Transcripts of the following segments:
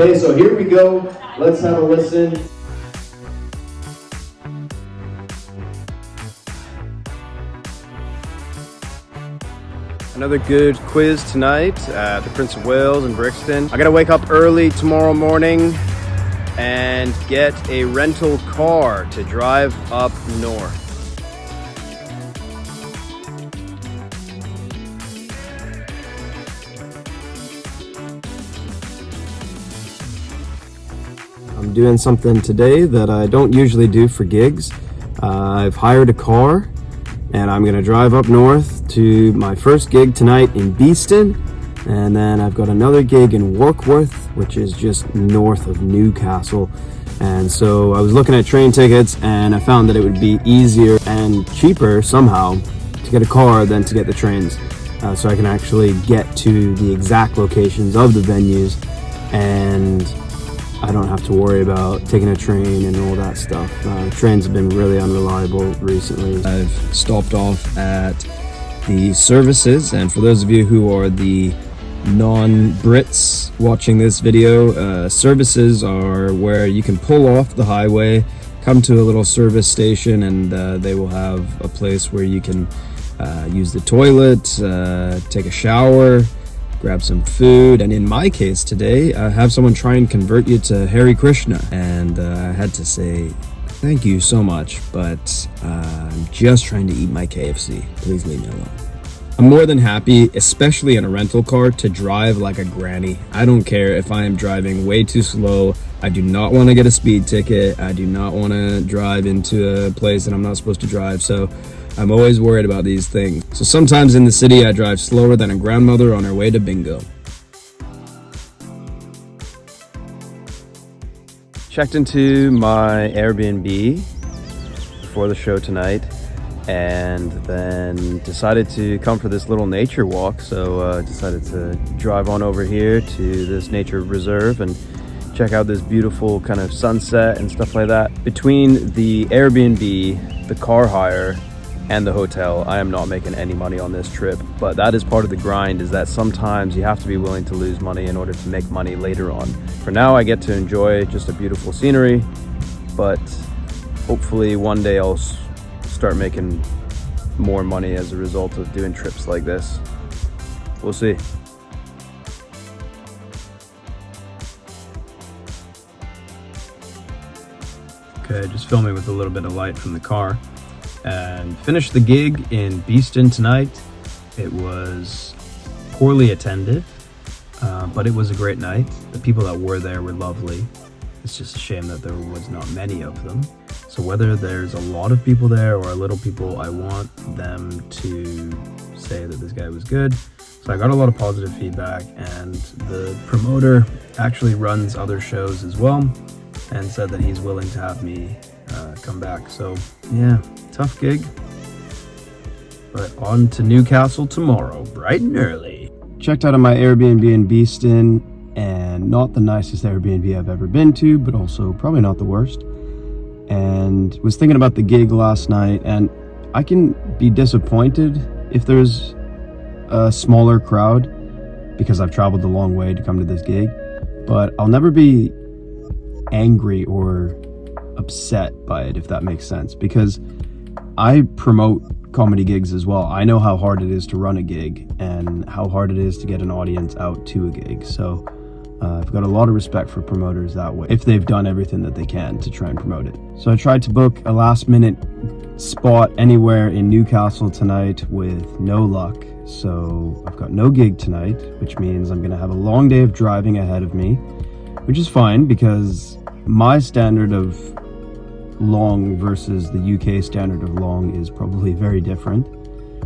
Okay, so here we go. Let's have a listen. Another good quiz tonight at the Prince of Wales in Brixton. I gotta wake up early tomorrow morning and get a rental car to drive up north. I'm doing something today that I don't usually do for gigs. I've hired a car and I'm gonna drive up north to my first gig tonight in Beeston, and then I've got another gig in Warkworth, which is just north of Newcastle. And so I was looking at train tickets and I found that it would be easier and cheaper somehow to get a car than to get the trains. So I can actually get to the exact locations of the venues and I don't have to worry about taking a train and all that stuff. Trains have been really unreliable recently. I've stopped off at the services, and for those of you who are the non-Brits watching this video, services are where you can pull off the highway, come to a little service station, and they will have a place where you can use the toilet, take a shower, grab some food, and in my case today, have someone try and convert you to Hare Krishna. And I had to say, thank you so much, but I'm just trying to eat my KFC. Please leave me alone. I'm more than happy, especially in a rental car, to drive like a granny. I don't care if I am driving way too slow. I do not want to get a speed ticket. I do not want to drive into a place that I'm not supposed to drive. So I'm always worried about these things. So sometimes in the city, I drive slower than a grandmother on her way to bingo. Checked into my Airbnb before the show tonight, and then decided to come for this little nature walk. So decided to drive on over here to this nature reserve and check out this beautiful kind of sunset and stuff like that. Between the Airbnb, the car hire, and the hotel, I am not making any money on this trip, but that is part of the grind, is that sometimes you have to be willing to lose money in order to make money later on. For now, I get to enjoy just a beautiful scenery, but hopefully one day I'll start making more money as a result of doing trips like this. We'll see. Okay, just filming with a little bit of light from the car. And finished the gig in Beeston tonight. It was poorly attended, but it was a great night. The people that were there were lovely. It's just a shame that there was not many of them. So whether there's a lot of people there or a little people, I want them to say that this guy was good. So I got a lot of positive feedback, and the promoter actually runs other shows as well and said that he's willing to have me come back. So yeah, tough gig, but on to Newcastle tomorrow, bright and early. Checked out of my Airbnb in Beeston, and not the nicest Airbnb I've ever been to, but also probably not the worst. And was thinking about the gig last night, and I can be disappointed if there's a smaller crowd because I've traveled a long way to come to this gig, but I'll never be angry or upset by it, if that makes sense, because I promote comedy gigs as well. I know how hard it is to run a gig and how hard it is to get an audience out to a gig. So I've got a lot of respect for promoters that way, if they've done everything that they can to try and promote it. So I tried to book a last minute spot anywhere in Newcastle tonight with no luck. So I've got no gig tonight, which means I'm gonna have a long day of driving ahead of me, which is fine because my standard of long versus the UK standard of long is probably very different.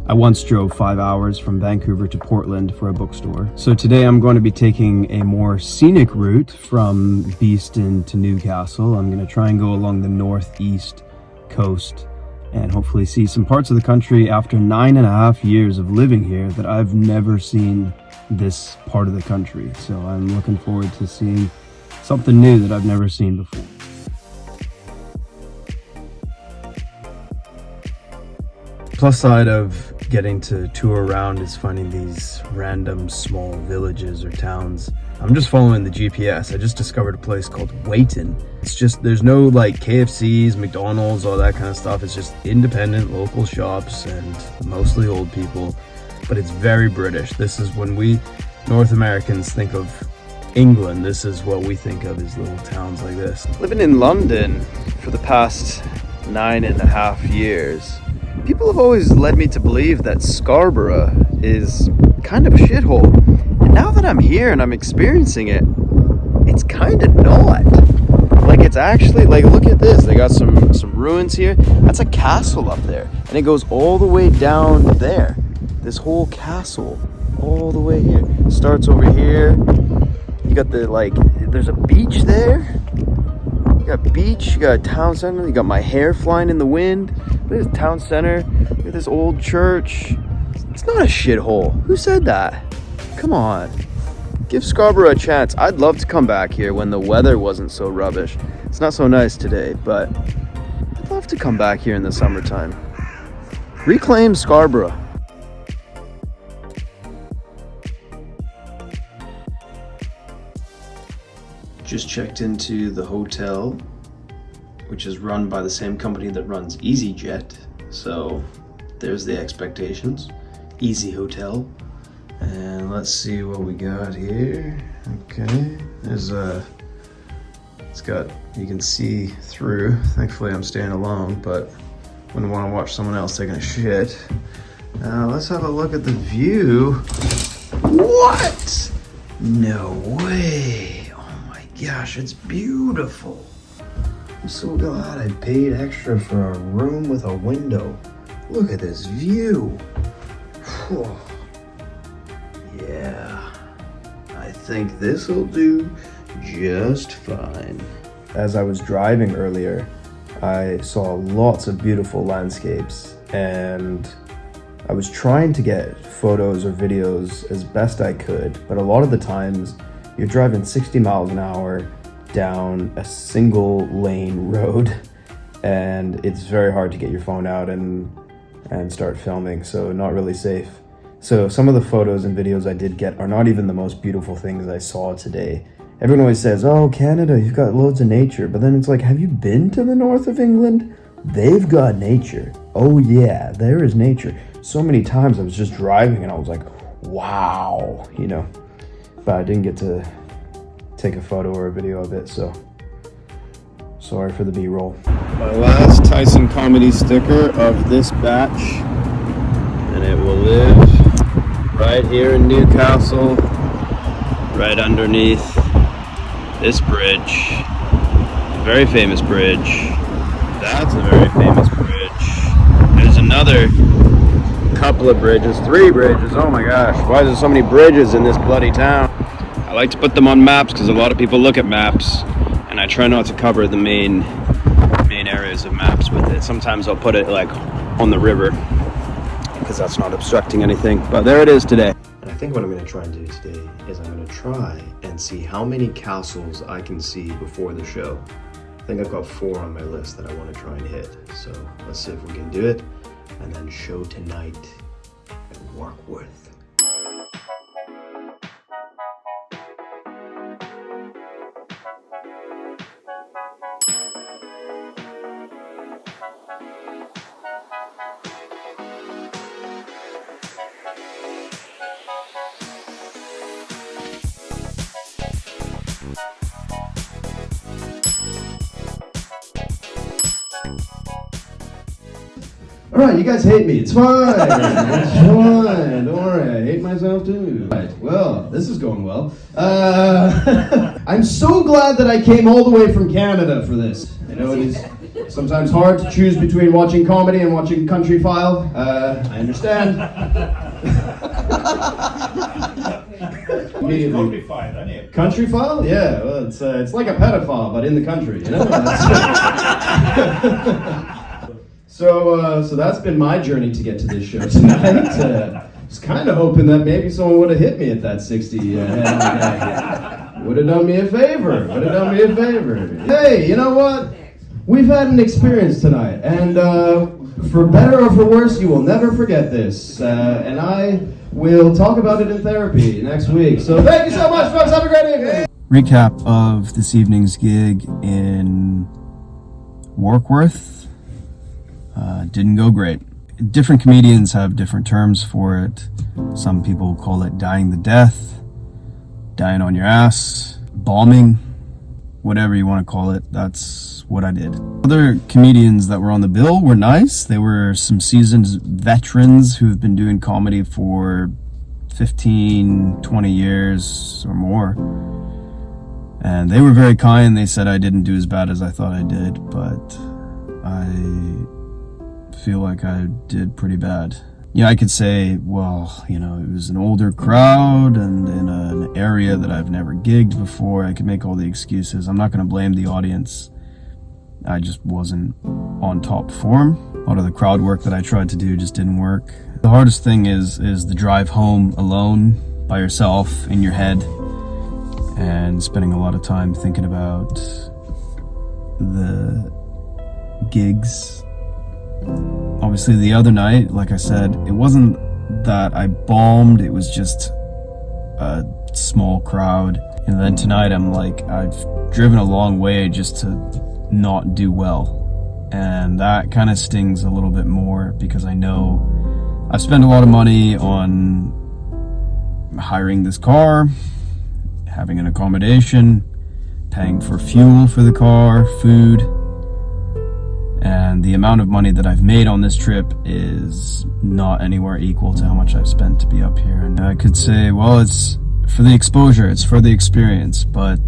I once drove 5 hours from Vancouver to Portland for a bookstore. So today I'm going to be taking a more scenic route from Beeston to Newcastle. I'm going to try and go along the northeast coast and hopefully see some parts of the country after 9.5 years of living here that I've never seen this part of the country. So I'm looking forward to seeing something new that I've never seen before. Plus side of getting to tour around is finding these random small villages or towns I'm just following the GPS. I just discovered a place called Waitin. It's just, there's no like KFCs, McDonald's, all that kind of stuff. It's just independent local shops and mostly old people, but it's very British. This is when we North Americans think of England, this is what we think of as little towns like this. Living in London for the past 9.5 years, people have always led me to believe that Scarborough is kind of a shithole. And now that I'm here and I'm experiencing it, it's kind of not. Like, it's actually, like, look at this. They got some ruins here. That's a castle up there. And it goes all the way down there. This whole castle, all the way here. Starts over here. You got the, like, there's a beach there. You got beach, you got a town center. You got my hair flying in the wind. Look at this town center. Look at this old church. It's not a shithole. Who said that? Come on. Give Scarborough a chance. I'd love to come back here when the weather wasn't so rubbish. It's not so nice today, but I'd love to come back here in the summertime. Reclaim Scarborough. Just checked into the hotel, which is run by the same company that runs EasyJet. So there's the expectations. Easy Hotel. And let's see what we got here. Okay, there's it's got, you can see through. Thankfully I'm staying alone, but wouldn't want to watch someone else taking a shit. Let's have a look at the view. What? No way. Oh my gosh, it's beautiful. I'm so glad I paid extra for a room with a window. Look at this view. Whew. Yeah, I think this'll do just fine. As I was driving earlier, I saw lots of beautiful landscapes, and I was trying to get photos or videos as best I could, but a lot of the times you're driving 60 miles an hour down a single lane road, and it's very hard to get your phone out and start filming, so not really safe. So some of the photos and videos I did get are not even the most beautiful things I saw today. Everyone always says, oh, Canada, you've got loads of nature. But then it's like, have you been to the north of England? They've got nature. Oh yeah, there is nature. So many times I was just driving and I was like, wow, you know. But I didn't get to take a photo or a video of it, so sorry for the B-roll. My last Tyson comedy sticker of this batch, and it will live right here in Newcastle, right underneath this bridge. Very famous bridge. That's a very famous bridge. There's another couple of bridges, 3 bridges. Oh my gosh, why is there so many bridges in this bloody town? I like to put them on maps because a lot of people look at maps, and I try not to cover the main areas of maps with it. Sometimes I'll put it like on the river, because that's not obstructing anything, but there it is today. And I think what I'm going to try and do today is I'm going to try and see how many castles I can see before the show. I think I've got 4 on my list that I want to try and hit, so let's see if we can do it, and then show tonight at Warkworth. All right, you guys hate me. It's fine. It's fine. Don't worry. I hate myself too. Right. Well, this is going well. I'm so glad that I came all the way from Canada for this. I know it is sometimes hard to choose between watching comedy and watching Country File. I understand. Country File, isn't it? Country File? Yeah. Well, it's like a pedophile, but in the country, you know? So that's been my journey to get to this show tonight. Was kind of hoping that maybe someone would have hit me at that 60. Would have done me a favor. Hey, you know what? We've had an experience tonight, and for better or for worse, you will never forget this. And I we'll talk about it in therapy next week. So thank you so much, folks. Have a great evening. Recap of this evening's gig in Warkworth. Didn't go great. Different comedians have different terms for it. Some people call it dying the death, dying on your ass, bombing, whatever you want to call it. That's what I did. Other comedians that were on the bill were nice. They were some seasoned veterans who have been doing comedy for 15, 20 years or more. And they were very kind. They said I didn't do as bad as I thought I did, but I feel like I did pretty bad. Yeah, I could say, well, you know, it was an older crowd and in an area that I've never gigged before. I could make all the excuses. I'm not going to blame the audience. I just wasn't on top form. A lot of the crowd work that I tried to do just didn't work. The hardest thing is the drive home alone by yourself in your head and spending a lot of time thinking about the gigs. Obviously the other night, like I said, it wasn't that I bombed, it was just a small crowd. And then tonight I'm like, I've driven a long way just to not do well. And that kind of stings a little bit more because I know I've spent a lot of money on hiring this car, having an accommodation, paying for fuel for the car, food. And the amount of money that I've made on this trip is not anywhere equal to how much I've spent to be up here. And I could say, well, it's for the exposure, it's for the experience, but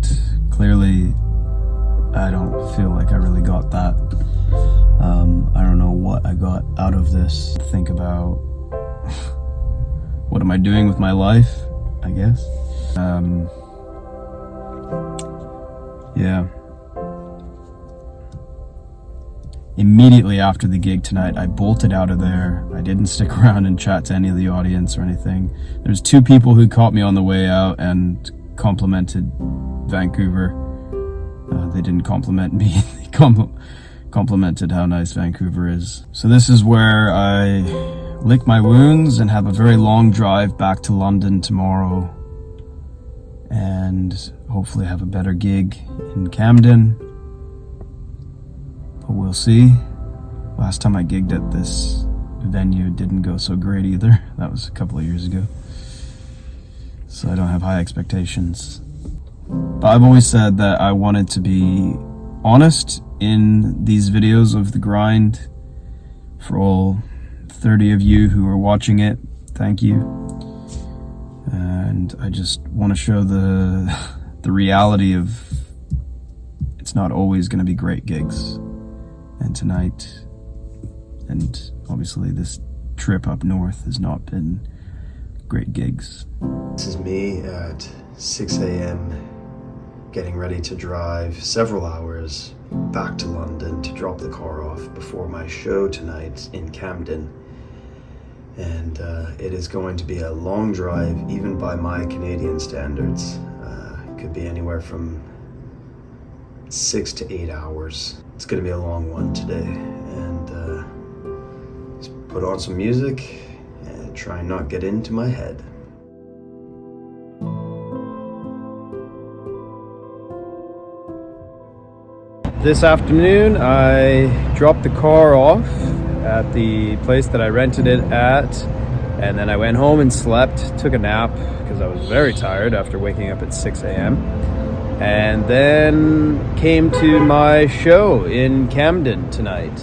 clearly I don't feel like I really got that. I don't know what I got out of this. Think about what am I doing with my life, I guess. Yeah. Immediately after the gig tonight, I bolted out of there. I didn't stick around and chat to any of the audience or anything. There's two people who caught me on the way out and complimented Vancouver. They didn't compliment me. They complimented how nice Vancouver is. So this is where I lick my wounds and have a very long drive back to London tomorrow. And hopefully have a better gig in Camden. But we'll see. Last time I gigged at this venue didn't go so great either. That was a couple of years ago. So I don't have high expectations. But I've always said that I wanted to be honest in these videos of the grind. For all 30 of you who are watching it, thank you. And I just want to show the reality of it's not always going to be great gigs. And tonight, and obviously this trip up north has not been great gigs. This is me at 6 a.m. getting ready to drive several hours back to London to drop the car off before my show tonight in Camden. And it is going to be a long drive, even by my Canadian standards. It could be anywhere from 6 to 8 hours. It's going to be a long one today, and just put on some music and try and not get into my head. This afternoon I dropped the car off at the place that I rented it at, and then I went home and slept, took a nap because I was very tired after waking up at 6 a.m. and then came to my show in Camden tonight,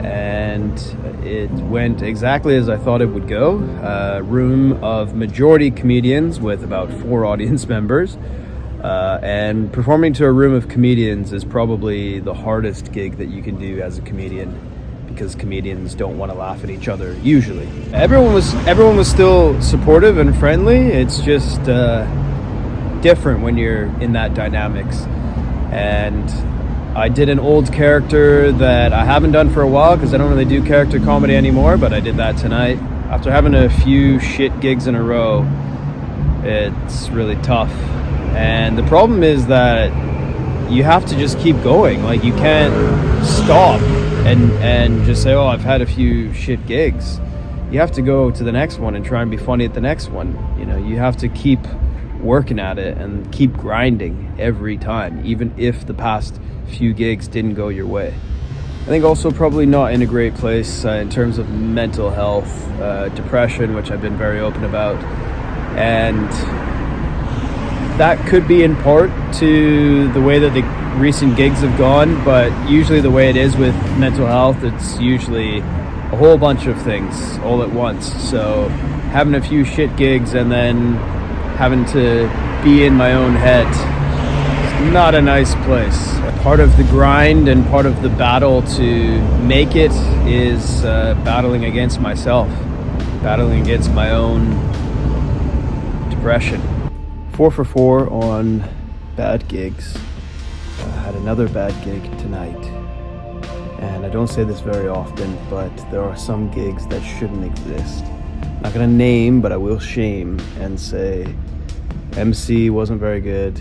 and it went exactly as I thought it would go. A room of majority comedians with about 4 audience members, and performing to a room of comedians is probably the hardest gig that you can do as a comedian, because comedians don't want to laugh at each other usually. Everyone was still supportive and friendly. It's just different when you're in that dynamics. And I did an old character that I haven't done for a while because I don't really do character comedy anymore, but I did that tonight. After having a few shit gigs in a row, it's really tough. And the problem is that you have to just keep going. Like, you can't stop and just say, oh, I've had a few shit gigs. you have to go to the next one and try and be funny at the next one. You know, you have to keep working at it and keep grinding every time, even if the past few gigs didn't go your way. I think also probably not in a great place in terms of mental health, depression, which I've been very open about. And that could be in part to the way that the recent gigs have gone, but usually the way it is with mental health, it's usually a whole bunch of things all at once. So having a few shit gigs and then having to be in my own head, it's not a nice place. Part of the grind and part of the battle to make it is battling against myself, battling against my own depression. 4 for 4 on bad gigs. Had another bad gig tonight. And I don't say this very often, but there are some gigs that shouldn't exist. I'm not gonna name, but I will shame and say MC wasn't very good.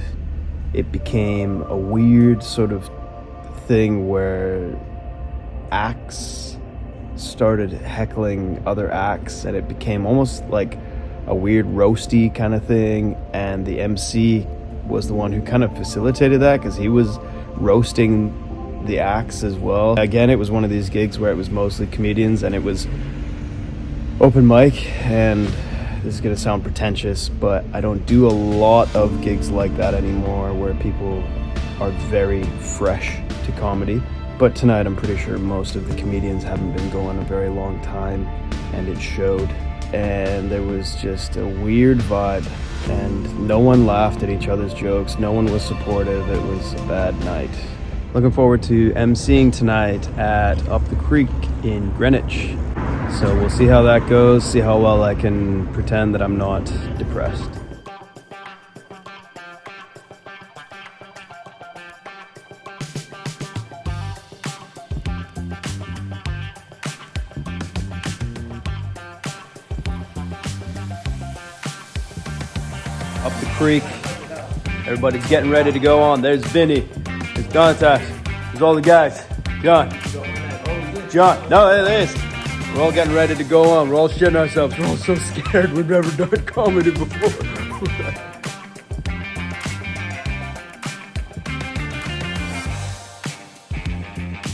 It became a weird sort of thing where acts started heckling other acts, and it became almost like a weird roasty kind of thing, and the MC was the one who kind of facilitated that because he was roasting the acts as well. Again, it was one of these gigs where it was mostly comedians and it was open mic, and this is going to sound pretentious, but I don't do a lot of gigs like that anymore where people are very fresh to comedy. But tonight I'm pretty sure most of the comedians haven't been going a very long time, and it showed. And there was just a weird vibe, and no one laughed at each other's jokes, no one was supportive. It was a bad night. Looking forward to emceeing tonight at Up the Creek in Greenwich. So we'll see how that goes, see how well I can pretend that I'm not depressed. Up the creek, everybody's getting ready to go on. There's Vinny, there's Dante, there's all the guys. John, no, there it is. We're all getting ready to go on. We're all shitting ourselves. We're all so scared. We've never done comedy before.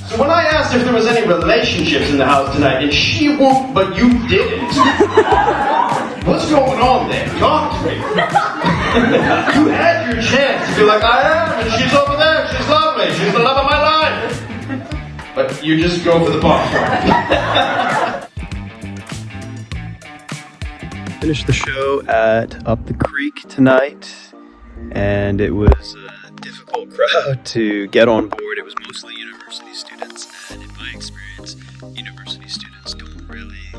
So when I asked if there was any relationships in the house tonight, and she won't, but you didn't. What's going on there? Talk to me. You had your chance to be like, I am, and she's over there. She's lovely. She's the love of my life. But you just go for the box. Finished the show at Up the Creek tonight, and it was a difficult crowd to get on board. It was mostly university students, and in my experience, university students don't really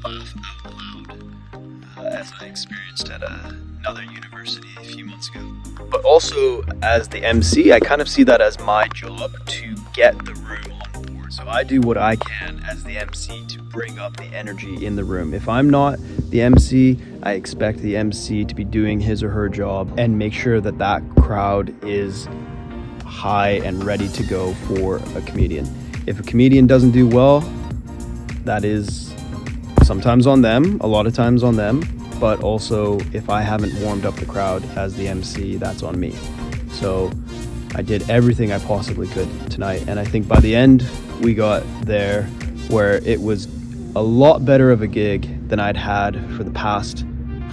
laugh out loud, as I experienced at another university a few months ago. But also, as the MC, I kind of see that as my job to get the room on board. So I do what I can as the MC to bring up the energy in the room. If I'm not the MC, I expect the MC to be doing his or her job and make sure that that crowd is high and ready to go for a comedian. If a comedian doesn't do well, that is sometimes on them, a lot of times on them, but also if I haven't warmed up the crowd as the MC, that's on me. So I did everything I possibly could tonight, and I think by the end we got there where it was a lot better of a gig than I'd had for the past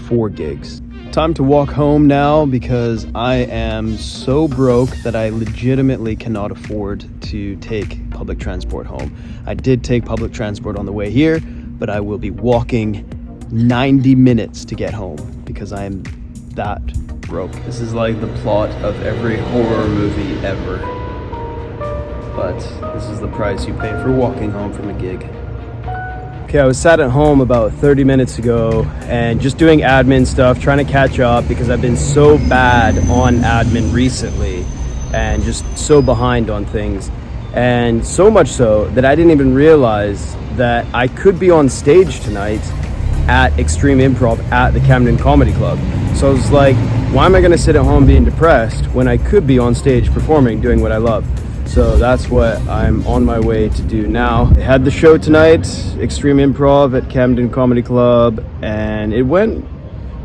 4 gigs. Time to walk home now because I am so broke that I legitimately cannot afford to take public transport home. I did take public transport on the way here, but I will be walking 90 minutes to get home because I am that broke. This is like the plot of every horror movie ever. But this is the price you pay for walking home from a gig. Okay, I was sat at home about 30 minutes ago and just doing admin stuff, trying to catch up because I've been so bad on admin recently and just so behind on things. And so much so that I didn't even realize that I could be on stage tonight at Extreme Improv at the Camden Comedy Club. So I was like, why am I gonna sit at home being depressed when I could be on stage performing, doing what I love? So that's what I'm on my way to do now. I had the show tonight, Extreme Improv at Camden Comedy Club, and it went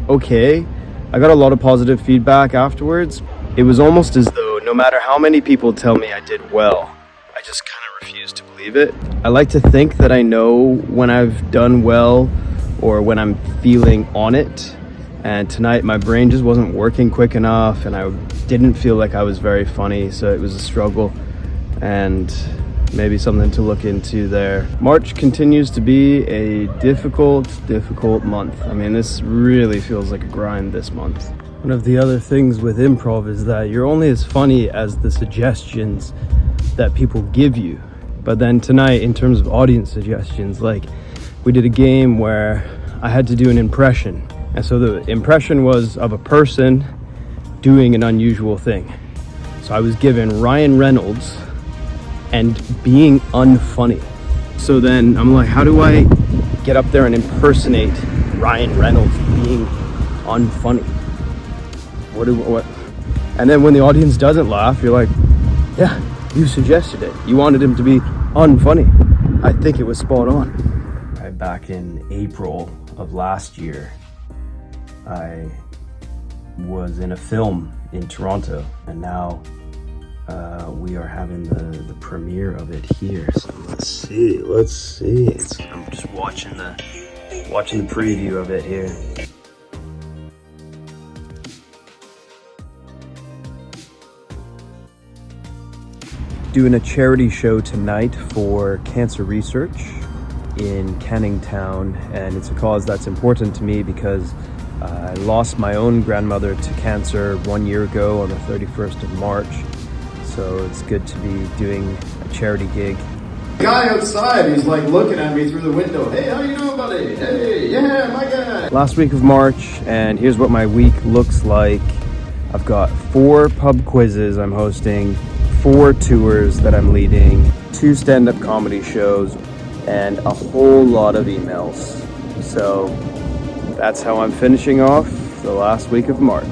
okay. I got a lot of positive feedback afterwards. It was almost as though no matter how many people tell me I did well, I just kind of refuse to believe it. I like to think that I know when I've done well or when I'm feeling on it. And tonight my brain just wasn't working quick enough and I didn't feel like I was very funny, so it was a struggle and maybe something to look into there. March continues to be a difficult month. I mean, this really feels like a grind this month. One of the other things with improv is that you're only as funny as the suggestions that people give you. But then tonight, in terms of audience suggestions, like we did a game where I had to do an impression. And so the impression was of a person doing an unusual thing. So I was given Ryan Reynolds and being unfunny. So then I'm like, how do I get up there and impersonate Ryan Reynolds being unfunny? What? And then when the audience doesn't laugh, you're like, yeah, you suggested it. You wanted him to be unfunny. I think it was spot on. Right, back in April of last year, I was in a film in Toronto, and now we are having the premiere of it here. So let's see. I'm just watching the preview of it here. Doing a charity show tonight for cancer research in Canning Town, and it's a cause that's important to me because I lost my own grandmother to cancer 1 year ago on the 31st of March. So it's good to be doing a charity gig. The guy outside, he's like looking at me through the window. Hey, how you doing, buddy? Hey, yeah, my guy. Last week of March, and here's what my week looks like. I've got 4 pub quizzes I'm hosting, 4 tours that I'm leading, 2 stand-up comedy shows, and a whole lot of emails. So that's how I'm finishing off the last week of March.